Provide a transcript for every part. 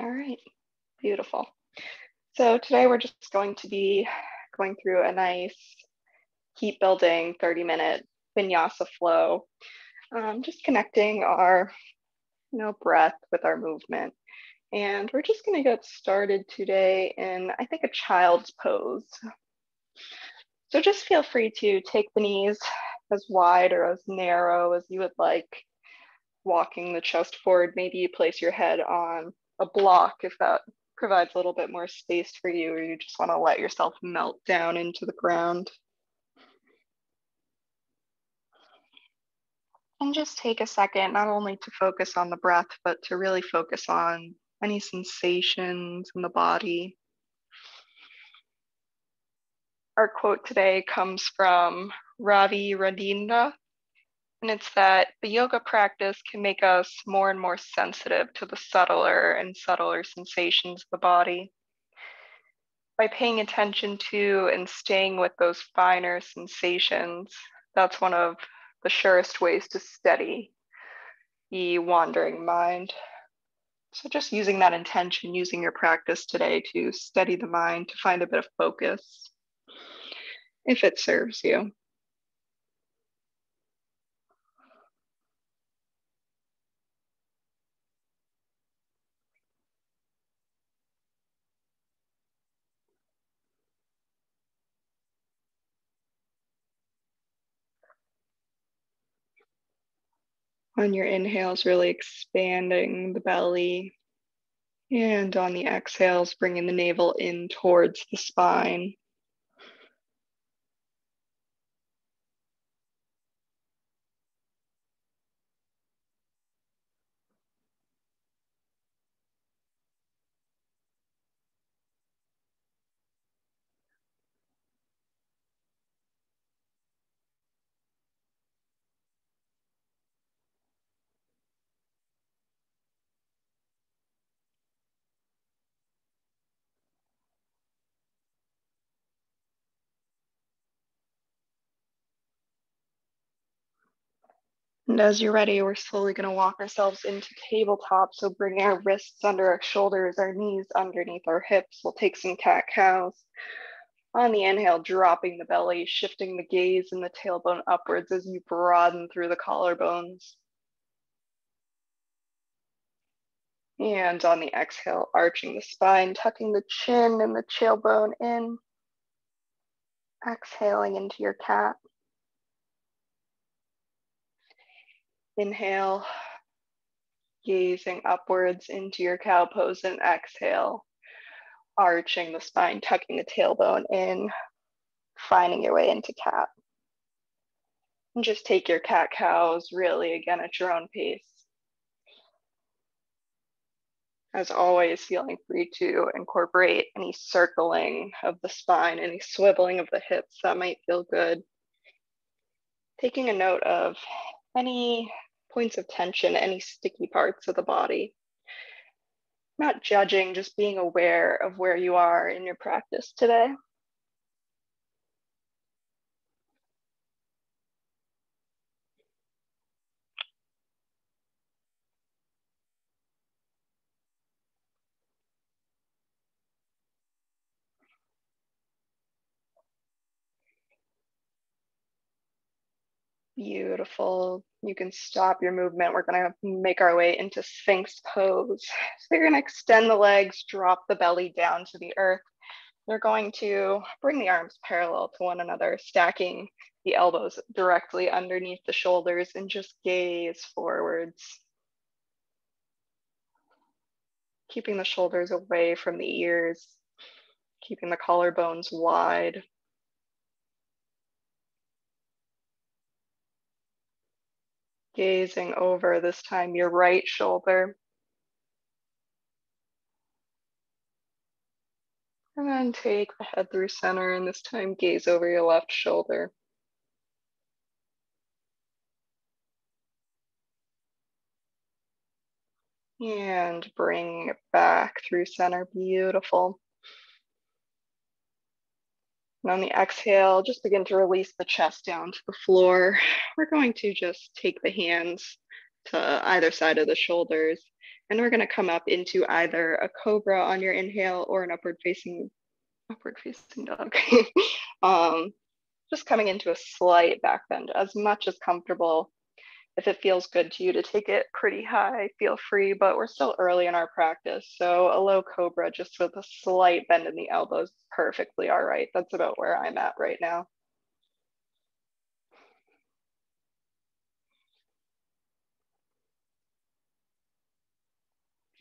All right, beautiful. So today we're just going to be going through a nice heat building 30-minute vinyasa flow, just connecting our breath with our movement. And we're just going to get started today in, I think, a child's pose. So just feel free to take the knees as wide or as narrow as you would like, walking the chest forward. Maybe you place your head on a block if that provides a little bit more space for you, or you just want to let yourself melt down into the ground. And just take a second, not only to focus on the breath, but to really focus on any sensations in the body. Our quote today comes from Ravi Radindra, and it's that the yoga practice can make us more and more sensitive to the subtler and subtler sensations of the body. By paying attention to and staying with those finer sensations, that's one of the surest ways to steady the wandering mind. So just using that intention, using your practice today to steady the mind, to find a bit of focus, if it serves you. On your inhales, really expanding the belly. And on the exhales, bringing the navel in towards the spine. And as you're ready, we're slowly going to walk ourselves into tabletop. So bring our wrists under our shoulders, our knees underneath our hips. We'll take some cat-cows. On the inhale, dropping the belly, shifting the gaze and the tailbone upwards as you broaden through the collarbones. And on the exhale, arching the spine, tucking the chin and the tailbone in. Exhaling into your cat. Inhale, gazing upwards into your cow pose, and exhale, arching the spine, tucking the tailbone in, finding your way into cat. And just take your cat cows really again at your own pace. As always, feeling free to incorporate any circling of the spine, any swiveling of the hips that might feel good. Taking a note of any points of tension, any sticky parts of the body. Not judging, just being aware of where you are in your practice today. Beautiful. You can stop your movement. We're going to make our way into Sphinx Pose. So you're going to extend the legs, drop the belly down to the earth. You're going to bring the arms parallel to one another, stacking the elbows directly underneath the shoulders, and just gaze forwards. Keeping the shoulders away from the ears, keeping the collarbones wide. Gazing over, this time, your right shoulder. And then take the head through center, and this time gaze over your left shoulder. And bring it back through center. Beautiful. And on the exhale, just begin to release the chest down to the floor. We're going to just take the hands to either side of the shoulders. And we're going to come up into either a cobra on your inhale or an upward facing dog. Just coming into a slight back bend, as much as comfortable. If it feels good to you to take it pretty high, feel free, but we're still early in our practice. So a low cobra just with a slight bend in the elbows, perfectly all right. That's about where I'm at right now.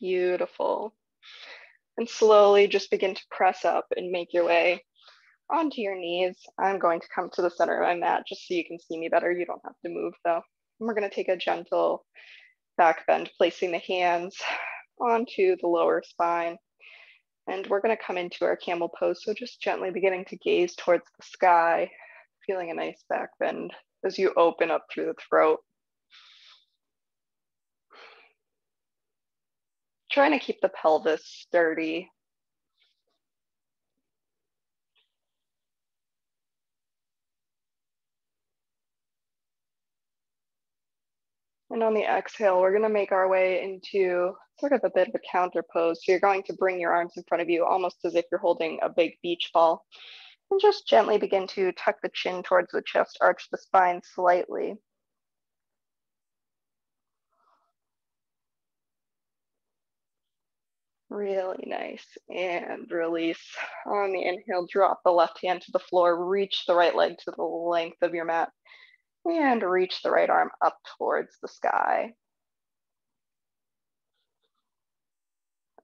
Beautiful. And slowly just begin to press up and make your way onto your knees. I'm going to come to the center of my mat just so you can see me better. You don't have to move though. And we're going to take a gentle back bend, placing the hands onto the lower spine. And we're going to come into our camel pose. So just gently beginning to gaze towards the sky, feeling a nice back bend as you open up through the throat. Trying to keep the pelvis sturdy. And on the exhale, we're going to make our way into sort of a bit of a counter pose. So you're going to bring your arms in front of you, almost as if you're holding a big beach ball. And just gently begin to tuck the chin towards the chest, arch the spine slightly. Really nice. And release. On the inhale, drop the left hand to the floor, reach the right leg to the length of your mat, and reach the right arm up towards the sky.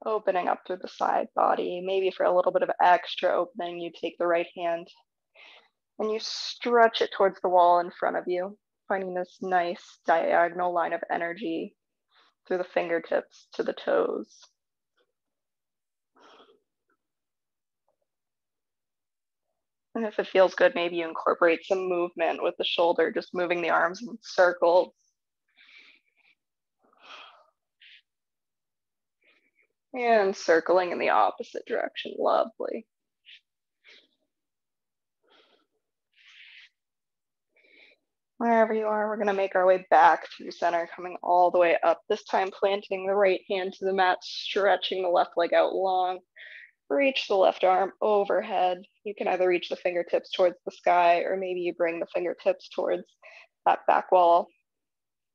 Opening up through the side body. Maybe for a little bit of extra opening, you take the right hand and you stretch it towards the wall in front of you, finding this nice diagonal line of energy through the fingertips to the toes. And if it feels good, maybe you incorporate some movement with the shoulder, just moving the arms in circles. And circling in the opposite direction. Lovely. Wherever you are, we're going to make our way back through center, coming all the way up, this time planting the right hand to the mat, stretching the left leg out long. Reach the left arm overhead. You can either reach the fingertips towards the sky, or maybe you bring the fingertips towards that back wall.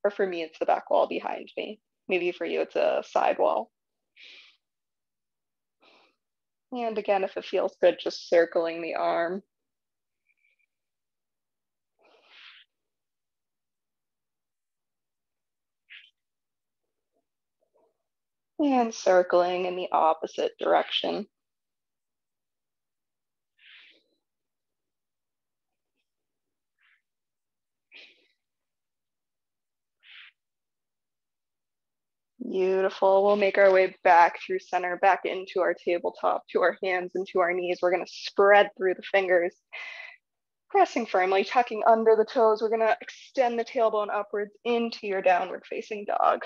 Or for me, it's the back wall behind me. Maybe for you, it's a side wall. And again, if it feels good, just circling the arm. And circling in the opposite direction. Beautiful. We'll make our way back through center, back into our tabletop, to our hands and to our knees. We're going to spread through the fingers, pressing firmly, tucking under the toes. We're going to extend the tailbone upwards into your downward facing dog.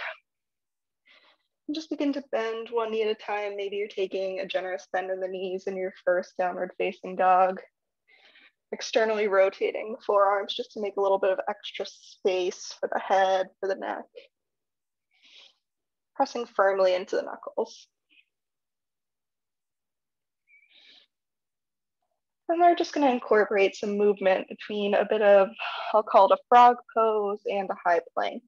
And just begin to bend one knee at a time. Maybe you're taking a generous bend in the knees in your first downward facing dog. Externally rotating the forearms just to make a little bit of extra space for the head, for the neck. Pressing firmly into the knuckles. And we're just going to incorporate some movement between a bit of, I'll call it a frog pose and a high plank.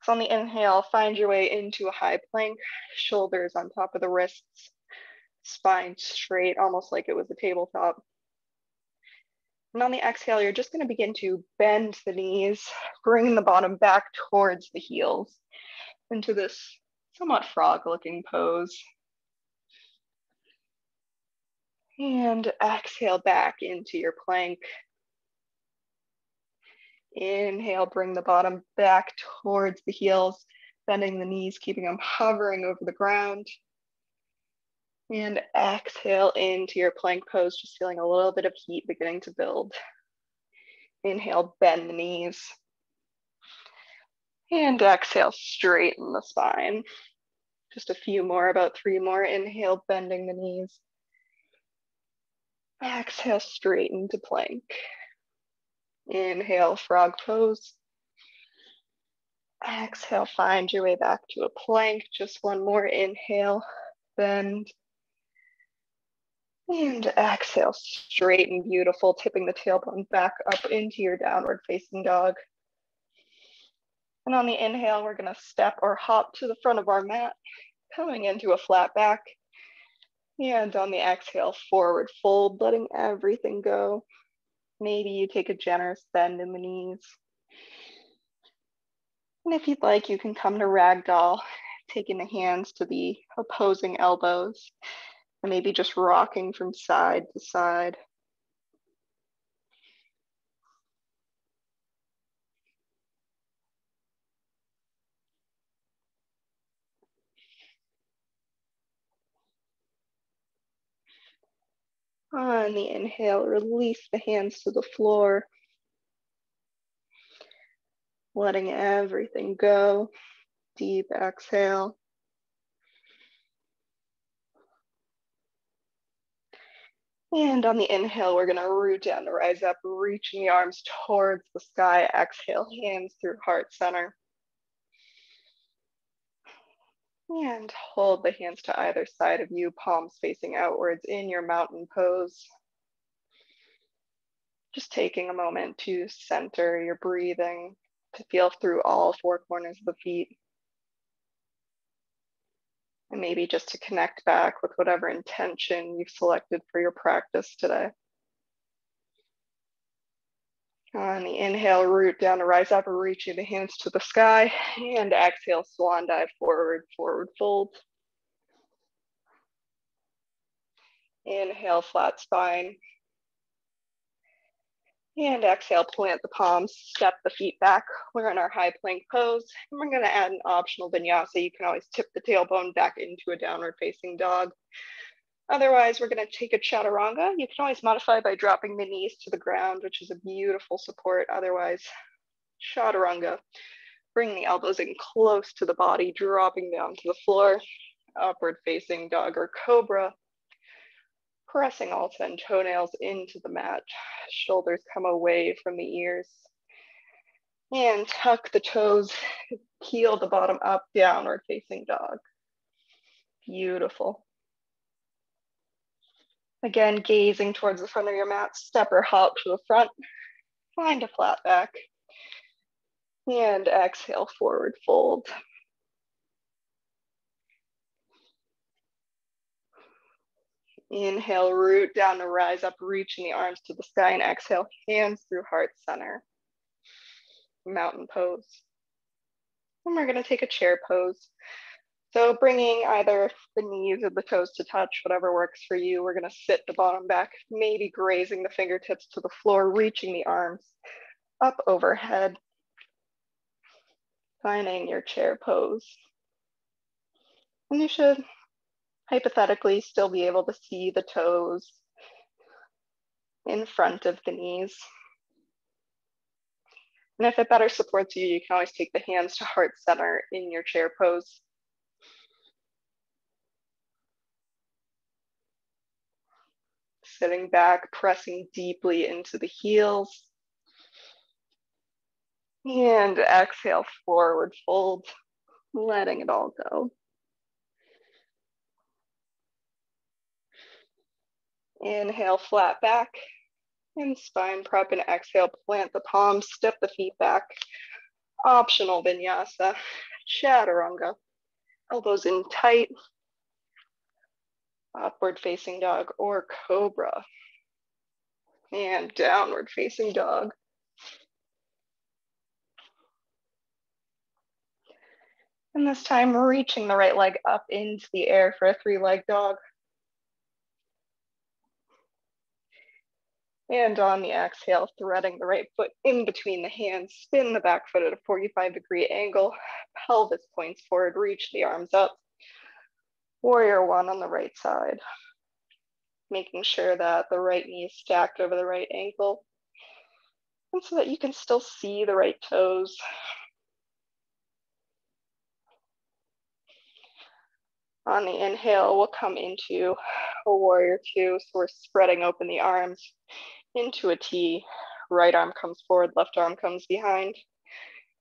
So on the inhale, find your way into a high plank, shoulders on top of the wrists, spine straight, almost like it was a tabletop. And on the exhale, you're just going to begin to bend the knees, bring the bottom back towards the heels into this somewhat frog-looking pose. And exhale back into your plank. Inhale, bring the bottom back towards the heels, bending the knees, keeping them hovering over the ground. And exhale into your plank pose, just feeling a little bit of heat beginning to build. Inhale, bend the knees. And exhale, straighten the spine. Just a few more, about 3 more. Inhale, bending the knees. Exhale, straighten to plank. Inhale, frog pose. Exhale, find your way back to a plank. Just one more inhale, bend. And exhale, straight and beautiful, tipping the tailbone back up into your downward facing dog. And on the inhale, we're gonna step or hop to the front of our mat, coming into a flat back. And on the exhale, forward fold, letting everything go. Maybe you take a generous bend in the knees. And if you'd like, you can come to ragdoll, taking the hands to the opposing elbows, and maybe just rocking from side to side. On the inhale, release the hands to the floor, letting everything go. Deep exhale. And on the inhale, we're gonna root down to rise up, reaching the arms towards the sky. Exhale, hands through heart center. And hold the hands to either side of you, palms facing outwards in your mountain pose. Just taking a moment to center your breathing, to feel through all four corners of the feet. And maybe just to connect back with whatever intention you've selected for your practice today. On the inhale, root down to rise up, reaching the hands to the sky. And exhale, swan dive forward, forward fold. Inhale, flat spine. And exhale, plant the palms, step the feet back. We're in our high plank pose. And we're gonna add an optional vinyasa. You can always tip the tailbone back into a downward facing dog. Otherwise, we're gonna take a chaturanga. You can always modify by dropping the knees to the ground, which is a beautiful support. Otherwise, chaturanga. Bring the elbows in close to the body, dropping down to the floor. Upward facing dog or cobra. Pressing all 10 toenails into the mat. Shoulders come away from the ears. And tuck the toes, heel the bottom up, downward facing dog. Beautiful. Again, gazing towards the front of your mat, step or hop to the front. Find a flat back. And exhale, forward fold. Inhale, root down to rise up, reaching the arms to the sky, and exhale, hands through heart center. Mountain pose. And we're gonna take a chair pose. So bringing either the knees or the toes to touch, whatever works for you. We're gonna sit the bottom back, maybe grazing the fingertips to the floor, reaching the arms up overhead. Finding your chair pose. And you should hypothetically still be able to see the toes in front of the knees. And if it better supports you, you can always take the hands to heart center in your chair pose. Sitting back, pressing deeply into the heels. And exhale, forward fold, letting it all go. Inhale, flat back. And spine prep, and exhale, plant the palms, step the feet back. Optional vinyasa, chaturanga. Elbows in tight. Upward facing dog or cobra. And downward facing dog. And this time, reaching the right leg up into the air for a three-leg dog. And on the exhale, threading the right foot in between the hands, spin the back foot at a 45-degree angle, pelvis points forward, reach the arms up. Warrior one on the right side. Making sure that the right knee is stacked over the right ankle. And so that you can still see the right toes. On the inhale, we'll come into a warrior two. So we're spreading open the arms into a T. Right arm comes forward, left arm comes behind.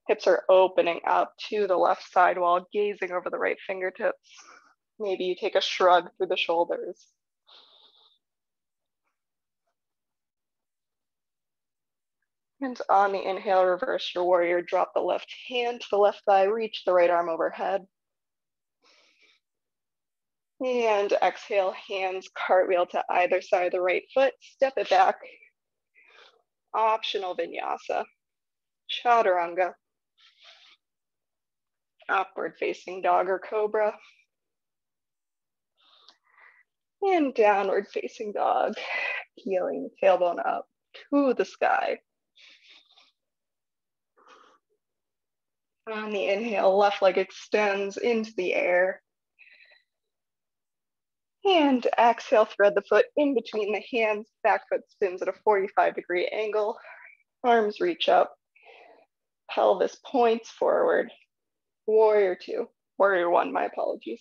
Hips are opening up to the left side while gazing over the right fingertips. Maybe you take a shrug through the shoulders. And on the inhale, reverse your warrior. Drop the left hand to the left thigh, reach the right arm overhead. And exhale, hands cartwheel to either side of the right foot, step it back. Optional vinyasa, chaturanga, upward facing dog or cobra, and downward facing dog, heeling tailbone up to the sky. On the inhale, left leg extends into the air. And exhale, thread the foot in between the hands, back foot spins at a 45-degree angle. Arms reach up, pelvis points forward. Warrior two, warrior one, my apologies.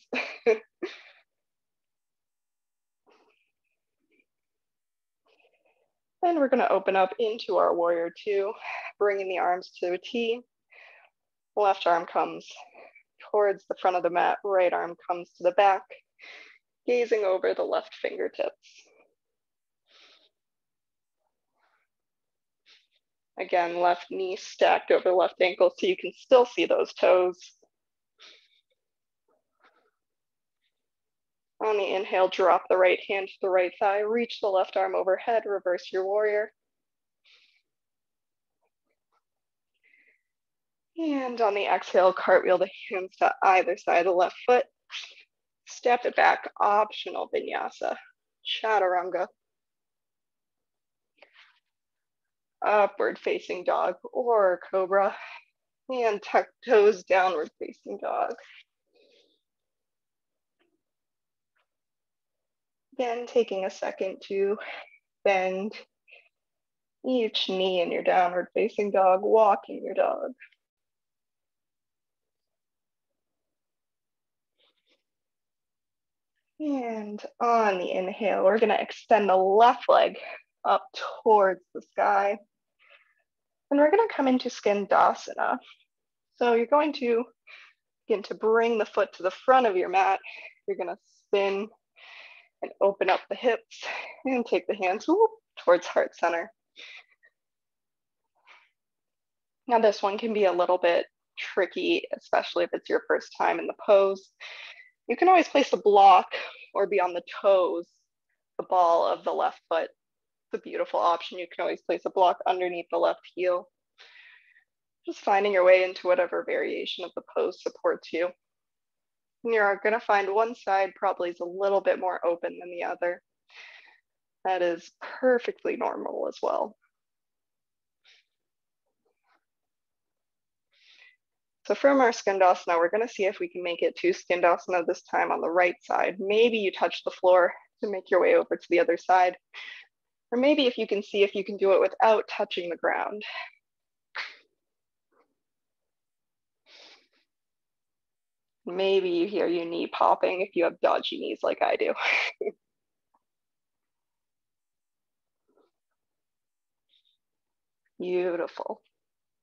Then we're gonna open up into our warrior two, bringing the arms to a T. Left arm comes towards the front of the mat, right arm comes to the back, gazing over the left fingertips. Again, left knee stacked over the left ankle so you can still see those toes. On the inhale, drop the right hand to the right thigh, reach the left arm overhead, reverse your warrior. And on the exhale, cartwheel the hands to either side of the left foot. Step it back, optional vinyasa, chaturanga. Upward facing dog or cobra. And tuck toes, downward facing dog. Again, taking a second to bend each knee in your downward facing dog, walking your dog. And on the inhale, we're gonna extend the left leg up towards the sky. And we're gonna come into Skandasana. So you're going to begin to bring the foot to the front of your mat. You're gonna spin and open up the hips and take the hands towards heart center. Now this one can be a little bit tricky, especially if it's your first time in the pose. You can always place a block or be on the toes, the ball of the left foot. It's a beautiful option. You can always place a block underneath the left heel. Just finding your way into whatever variation of the pose supports you. And you're gonna find one side probably is a little bit more open than the other. That is perfectly normal as well. So from our Skandasana, we're gonna see if we can make it to Skandasana this time on the right side. Maybe you touch the floor to make your way over to the other side. Or maybe if you can see if you can do it without touching the ground. Maybe you hear your knee popping if you have dodgy knees like I do. Beautiful.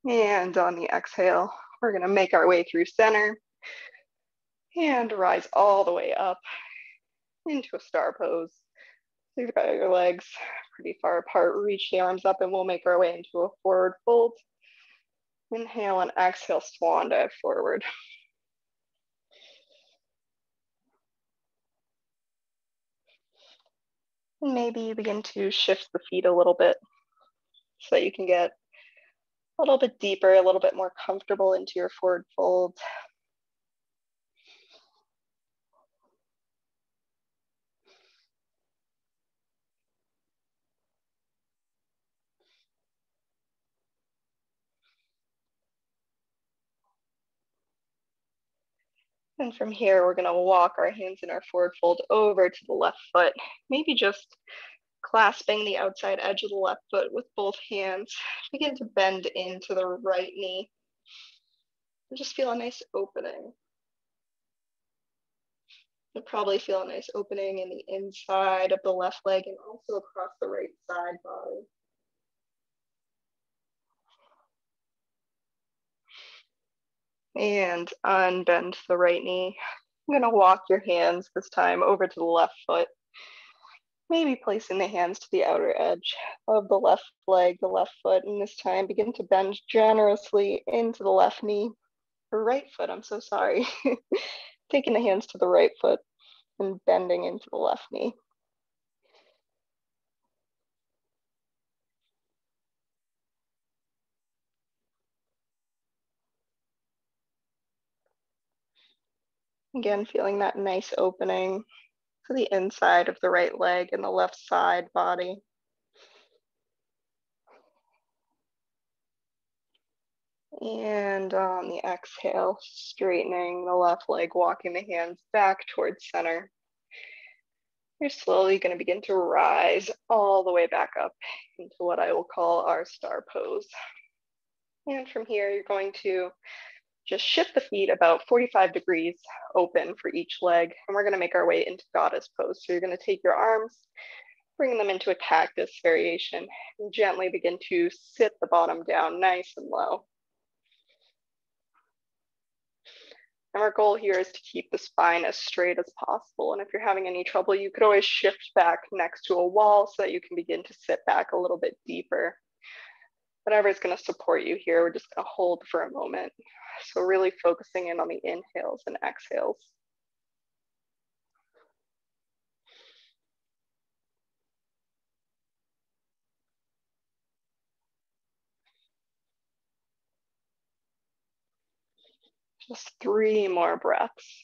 And on the exhale, we're gonna make our way through center and rise all the way up into a star pose. So you've got your legs pretty far apart, reach the arms up and we'll make our way into a forward fold. Inhale and exhale, swan dive forward. And maybe you begin to shift the feet a little bit so that you can get a little bit deeper, a little bit more comfortable into your forward fold. And from here, we're gonna walk our hands in our forward fold over to the left foot, maybe just clasping the outside edge of the left foot with both hands. Begin to bend into the right knee. And just feel a nice opening. You'll probably feel a nice opening in the inside of the left leg and also across the right side body. And unbend the right knee. I'm gonna walk your hands this time over to the left foot, maybe placing the hands to the outer edge of the left leg, the left foot, and this time begin to bend generously into the left knee, or right foot, I'm so sorry. Taking the hands to the right foot and bending into the left knee. Again, feeling that nice opening to the inside of the right leg and the left side body. And on the exhale, straightening the left leg, walking the hands back towards center. You're slowly going to begin to rise all the way back up into what I will call our star pose. And from here, you're going to just shift the feet about 45 degrees open for each leg. And we're going to make our way into goddess pose. So you're going to take your arms, bring them into a cactus variation, and gently begin to sit the bottom down nice and low. And our goal here is to keep the spine as straight as possible. And if you're having any trouble, you could always shift back next to a wall so that you can begin to sit back a little bit deeper. Whatever is going to support you here, we're just going to hold for a moment. So really focusing in on the inhales and exhales. Just 3 more breaths.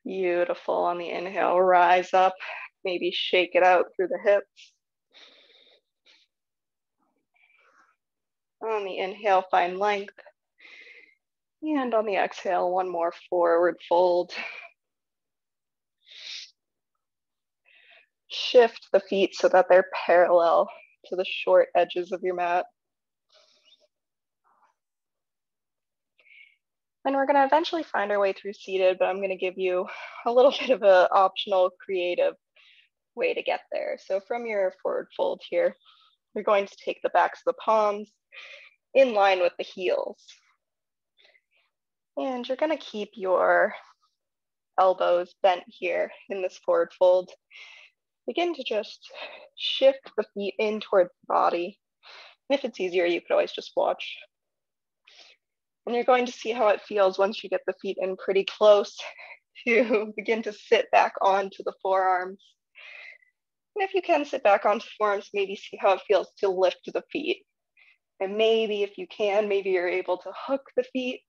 Beautiful. On the inhale, rise up, maybe shake it out through the hips. On the inhale, find length. And on the exhale, one more forward fold. Shift the feet so that they're parallel to the short edges of your mat. And we're going to eventually find our way through seated, but I'm going to give you a little bit of an optional creative way to get there. So from your forward fold here, you're going to take the backs of the palms in line with the heels. And you're going to keep your elbows bent here in this forward fold. Begin to just shift the feet in towards the body. And if it's easier, you could always just watch. And you're going to see how it feels once you get the feet in pretty close to begin to sit back onto the forearms. And if you can sit back onto the forearms, maybe see how it feels to lift the feet. And maybe if you can, maybe you're able to hook the feet,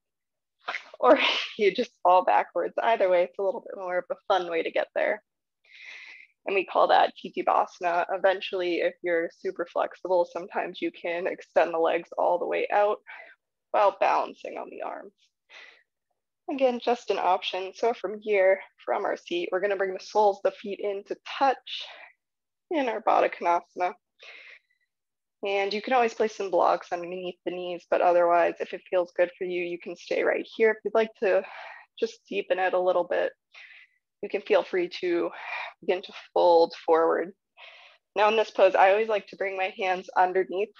or you just fall backwards. Either way, it's a little bit more of a fun way to get there. And we call that Tikibasana. Eventually, if you're super flexible, sometimes you can extend the legs all the way out while balancing on the arms. Again, just an option. So from here, from our seat, we're going to bring the soles of the feet in to touch in our Baddha Konasana. And you can always place some blocks underneath the knees, but otherwise, if it feels good for you, you can stay right here. If you'd like to just deepen it a little bit, you can feel free to begin to fold forward. Now in this pose, I always like to bring my hands underneath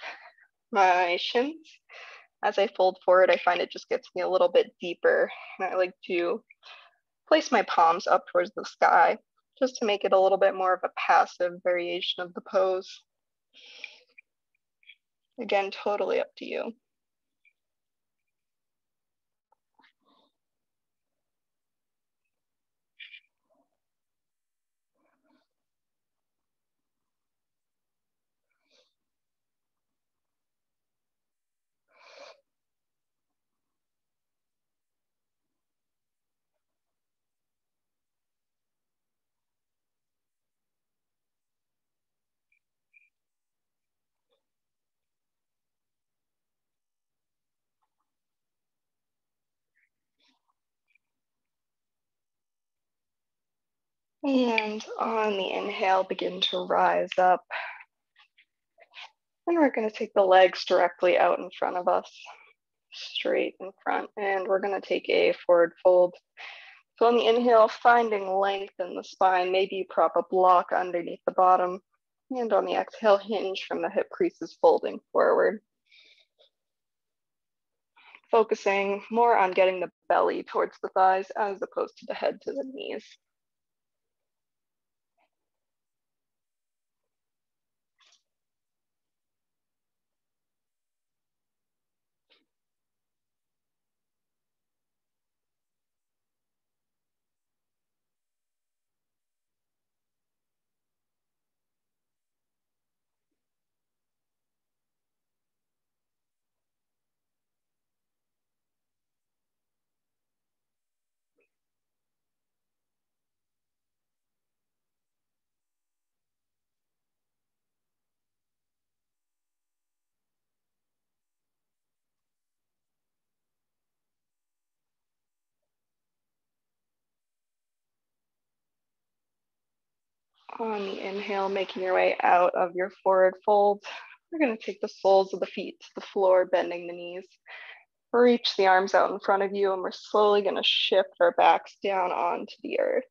my shins. As I fold forward, I find it just gets me a little bit deeper. And I like to place my palms up towards the sky, just to make it a little bit more of a passive variation of the pose. Again, totally up to you. And on the inhale, begin to rise up. And we're going to take the legs directly out in front of us, straight in front. And we're going to take a forward fold. So on the inhale, finding length in the spine, maybe you prop a block underneath the bottom, and on the exhale, hinge from the hip creases, folding forward. Focusing more on getting the belly towards the thighs as opposed to the head to the knees. On the inhale, making your way out of your forward fold, we're going to take the soles of the feet to the floor, bending the knees. Reach the arms out in front of you, and we're slowly going to shift our backs down onto the earth,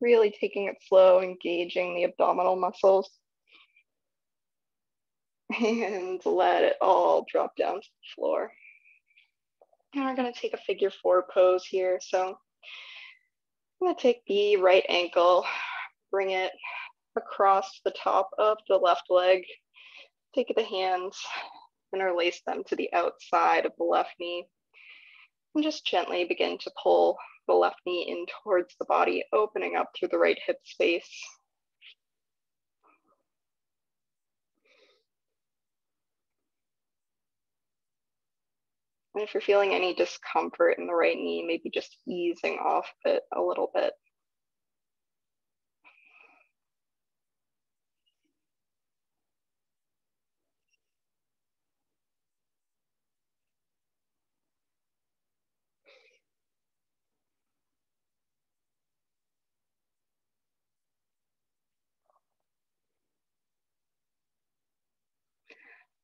really taking it slow, engaging the abdominal muscles, and let it all drop down to the floor. And we're going to take a figure four pose here. So I'm going to take the right ankle, bring it across the top of the left leg, take the hands, interlace them to the outside of the left knee, and just gently begin to pull the left knee in towards the body, opening up through the right hip space. And if you're feeling any discomfort in the right knee, maybe just easing off it a little bit.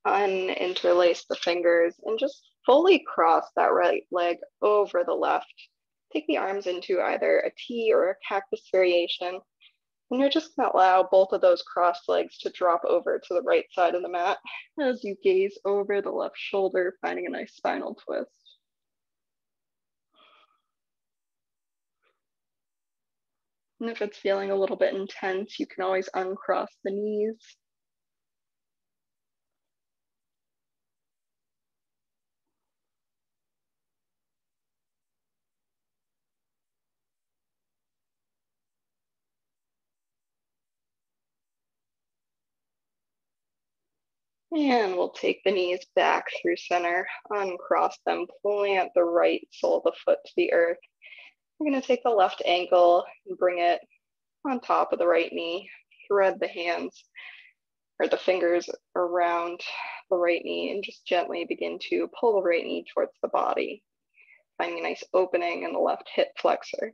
Uninterlace the fingers and just fully cross that right leg over the left. Take the arms into either a T or a cactus variation. And you're just going to allow both of those crossed legs to drop over to the right side of the mat as you gaze over the left shoulder, finding a nice spinal twist. And if it's feeling a little bit intense, you can always uncross the knees. And we'll take the knees back through center, uncross them, plant the right sole of the foot to the earth. We're going to take the left ankle and bring it on top of the right knee, thread the hands or the fingers around the right knee, and just gently begin to pull the right knee towards the body, finding a nice opening in the left hip flexor.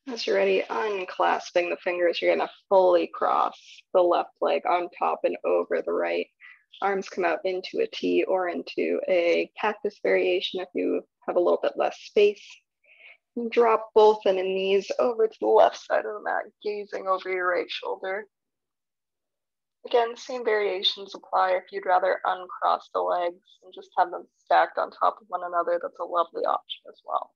As you're ready, unclasping the fingers, you're going to fully cross the left leg on top and over the right. Arms come out into a T or into a cactus variation if you have a little bit less space. And drop both in the knees over to the left side of the mat, gazing over your right shoulder. Again, same variations apply. If you'd rather uncross the legs and just have them stacked on top of one another, that's a lovely option as well.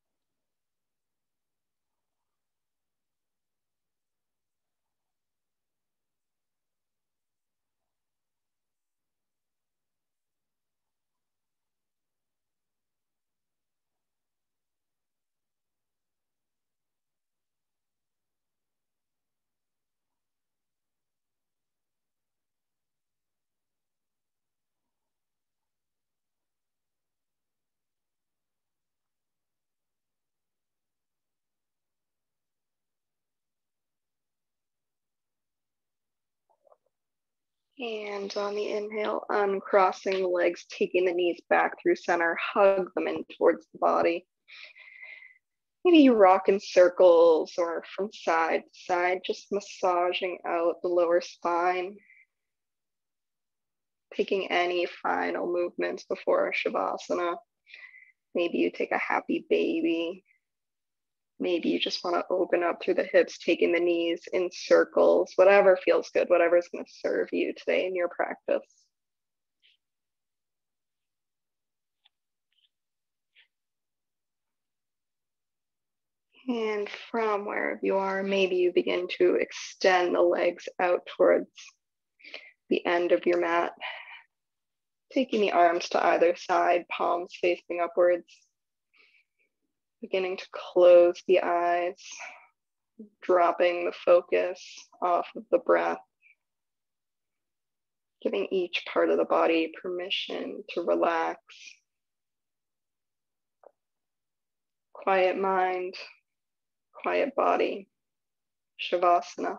And on the inhale, uncrossing the legs, taking the knees back through center, hug them in towards the body. Maybe you rock in circles or from side to side, just massaging out the lower spine. Taking any final movements before Shavasana. Maybe you take a happy baby. Maybe you just want to open up through the hips, taking the knees in circles, whatever feels good, whatever is going to serve you today in your practice. And from wherever you are, maybe you begin to extend the legs out towards the end of your mat, taking the arms to either side, palms facing upwards, beginning to close the eyes, dropping the focus off of the breath, giving each part of the body permission to relax. Quiet mind, quiet body, Shavasana.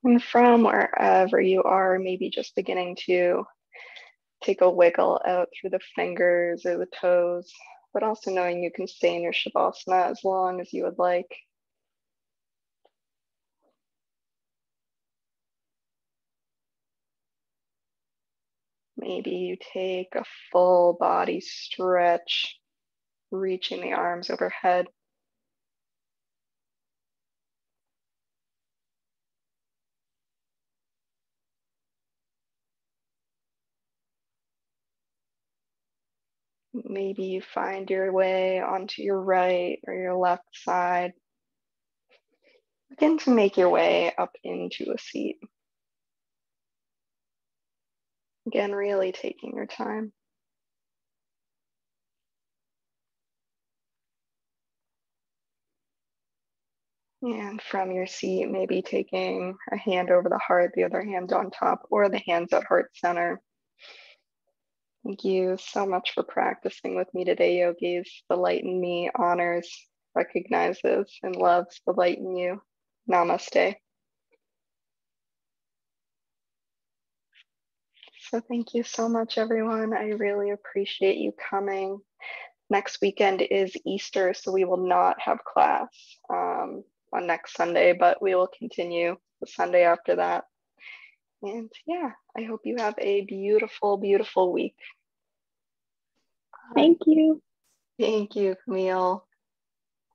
And from wherever you are, maybe just beginning to take a wiggle out through the fingers or the toes, but also knowing you can stay in your Shavasana as long as you would like. Maybe you take a full body stretch, reaching the arms overhead. Maybe you find your way onto your right or your left side. Begin to make your way up into a seat. Again, really taking your time. And from your seat, maybe taking a hand over the heart, the other hand on top, or the hands at heart center. Thank you so much for practicing with me today, yogis. The light in me honors, recognizes, and loves the light in you. Namaste. So thank you so much, everyone. I really appreciate you coming. Next weekend is Easter, so we will not have class on next Sunday, but we will continue the Sunday after that. And yeah, I hope you have a beautiful, beautiful week. Thank you. Thank you, Camille.